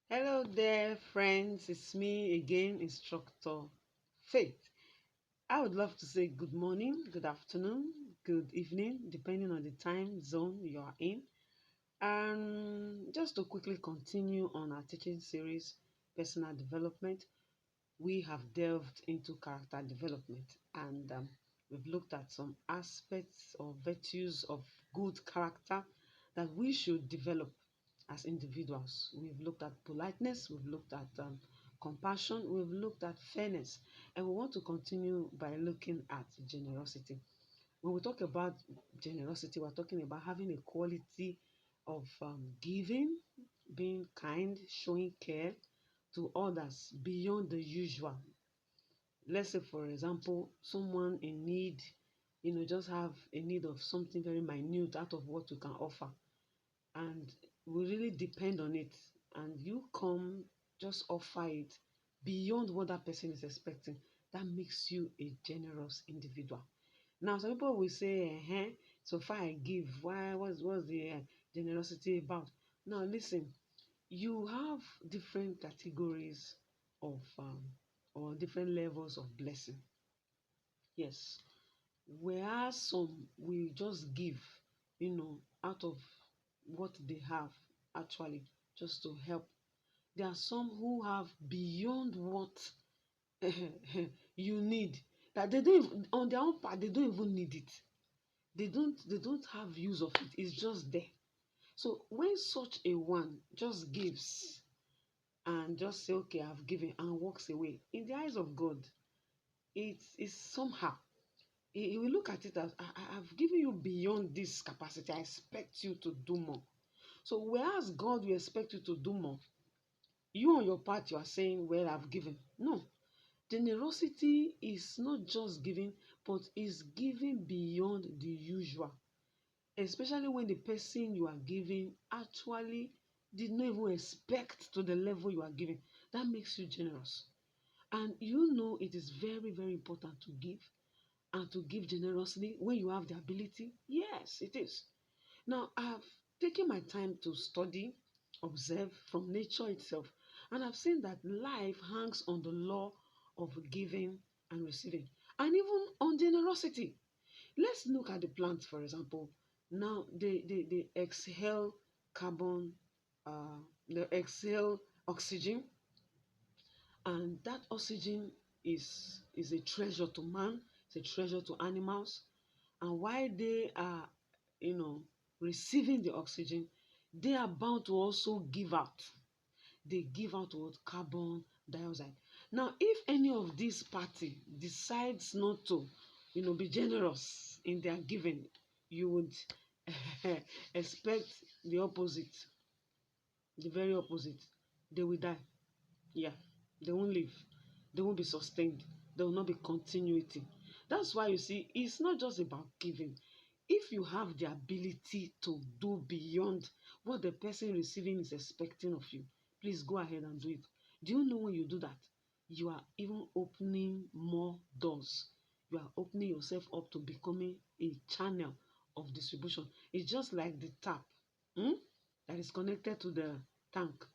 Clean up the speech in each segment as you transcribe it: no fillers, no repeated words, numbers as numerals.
Hello there, friends. It's me again, Instructor Faith. I would love to say good morning, good afternoon, good evening, depending on the time zone you are in. And just to quickly continue on our teaching series, Personal Development, we have delved into character development and we've looked at some aspects or virtues of good character that we should develop as individuals. We've looked at politeness, we've looked at compassion, we've looked at fairness, and we want to continue by looking at generosity. When we talk about generosity, we're talking about having a quality of giving, being kind, showing care to others beyond the usual. Let's say, for example, someone in need, just have a need of something very minute out of what you can offer, and we really depend on it, and you come just offer it beyond what that person is expecting. That makes you a generous individual. Now, some people will say, so far I give, why, what's the generosity about? Now, listen, you have different categories of or different levels of blessing. Yes. Whereas some will just give, out of what they have, actually, just to help. There are some who have beyond what you need, that they don't even, on their own part, they don't even need it. They don't have use of it. It's just there. So when such a one just gives and just say, okay, I've given, and walks away, in the eyes of God, it's somehow he will look at it as I've given you beyond this capacity. I expect you to do more. So whereas God will expect you to do more, you on your part, you are saying, well, I've given. No. Generosity is not just giving, but is giving beyond the usual. Especially when the person you are giving actually did not even expect to the level you are giving. That makes you generous. And it is very, very important to give, and to give generously when you have the ability. Yes, it is. Now, I've taken my time to study, observe from nature itself, and I've seen that life hangs on the law of giving and receiving, and even on generosity. Let's look at the plants, for example. Now, they exhale carbon, uh, they exhale oxygen, and that oxygen is a treasure to man, it's a treasure to animals. And while they are, you know, receiving the oxygen, they are bound to also give out. They give out what? Carbon dioxide. Now, if any of these party decides not to, be generous in their giving, you would expect the opposite, the very opposite. They will die. Yeah, they won't live. They won't be sustained. There will not be continuity. That's why you see, it's not just about giving. If you have the ability to do beyond what the person receiving is expecting of you, please go ahead and do it. Do you know when you do that, you are even opening more doors? You are opening yourself up to becoming a channel of distribution. It's just like the tap hmm, that is connected to the tank.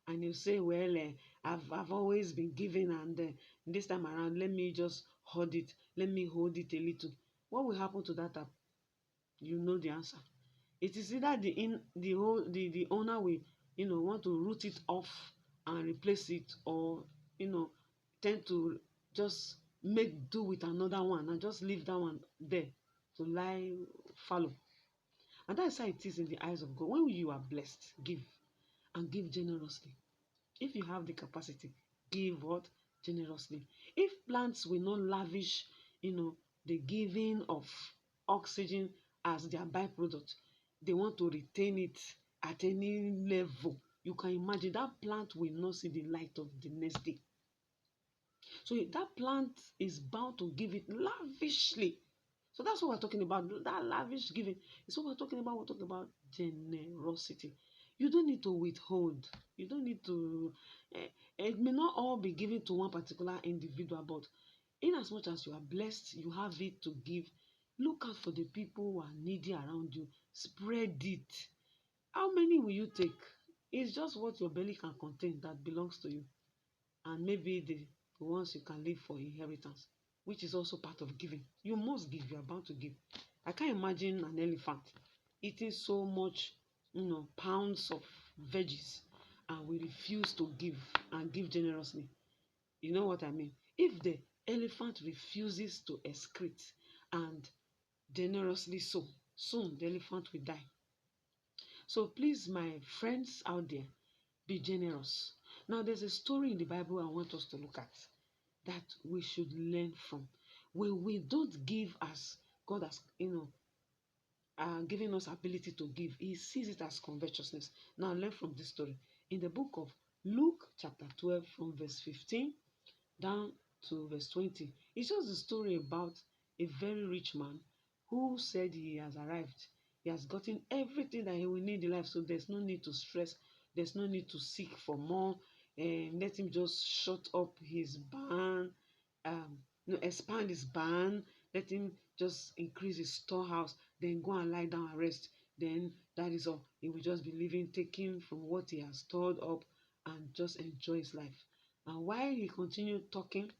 And you say, well, I've always been giving, and this time around, let me just hold it. Let me hold it a little. What will happen to that tap? You know the answer. It is either the owner will want to root it off and replace it, or tend to just make do with another one and just leave that one there to lie fallow. And that's how it is in the eyes of God. When you are blessed, give, and give generously. If you have the capacity, give what? Generously. If plants will not lavish, the giving of oxygen as their byproduct, they want to retain it at any level. You can imagine that plant will not see the light of the next day. So that plant is bound to give it lavishly. So that's what we're talking about. That lavish giving is what we're talking about. We're talking about generosity. You don't need to withhold. You don't need to. It may not all be given to one particular individual, but in as much as you are blessed, you have it to give. Look out for the people who are needy around you. Spread it. How many will you take? It's just what your belly can contain that belongs to you, and maybe the ones you can leave for inheritance, which is also part of giving. You must give. You are bound to give. I can't imagine an elephant eating so much, pounds of veggies, and we refuse to give and give generously. You know what I mean? If the elephant refuses to excrete and generously sow, soon the elephant will die. So please, my friends out there, be generous. Now, there's a story in the Bible I want us to look at that we should learn from. When we don't give as God has, giving us ability to give, He sees it as covetousness. Now, learn from this story. In the book of Luke, chapter 12, from verse 15 down to verse 20, it's just the story about a very rich man who said he has arrived. He has gotten everything that he will need in life, so there's no need to stress, there's no need to seek for more, and let him just shut up his barn, expand his barn, let him just increase his storehouse, then go and lie down and rest. Then that is all. He will just be living, taking from what he has stored up, and just enjoy his life. And while he continued talking,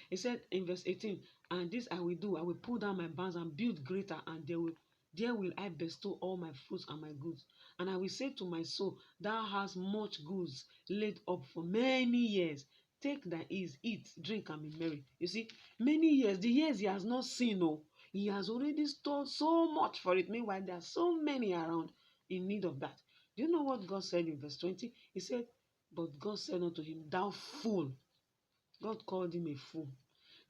he said in verse 18, and this I will do, I will pull down my barns and build greater, and there will I bestow all my fruits and my goods. And I will say to my soul, thou hast much goods laid up for many years. Take thy ease, eat, drink, and be merry. You see, many years, the years he has not seen, he has already stored so much for it. Meanwhile, there are so many around in need of that. Do you know what God said in verse 20? He said, but God said unto him, thou fool. God called him a fool.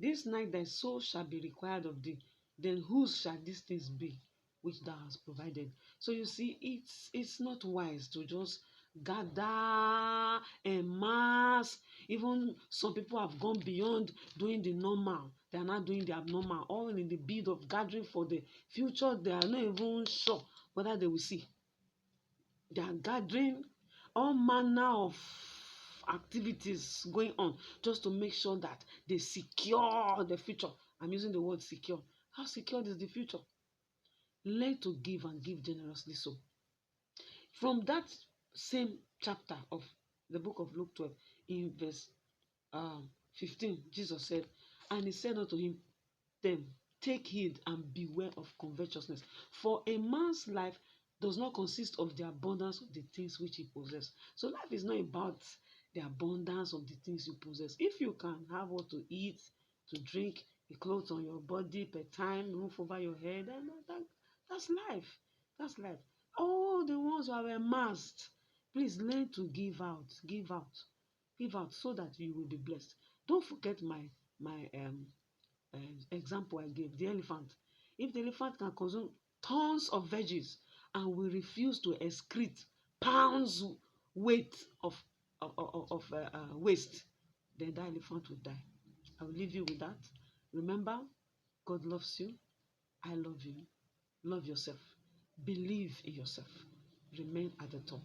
This night thy soul shall be required of thee. Then whose shall these things be which thou hast provided? So you see, it's not wise to just gather en masse. Even some people have gone beyond doing the normal. They are not doing the abnormal. All in the bid of gathering for the future. They are not even sure whether they will see. They are gathering all manner of activities going on just to make sure that they secure the future. I'm using the word secure. How secure is the future? Learn to give and give generously. So, from that same chapter of the book of Luke 12, in verse 15, Jesus said, and he said unto him, then take heed and beware of covetousness, for a man's life does not consist of the abundance of the things which he possesses. So life is not about the abundance of the things you possess. If you can have what to eat, to drink, the clothes on your body per time, roof over your head, and that's life. That's life. All the ones who have amassed, please learn to give out, give out, give out, so that you will be blessed. Don't forget my example I gave, the elephant. If the elephant can consume tons of veggies and we refuse to excrete pounds weight of waste, then that elephant will die. I will leave you with that. Remember, God loves you. I love you. Love yourself. Believe in yourself. Remain at the top.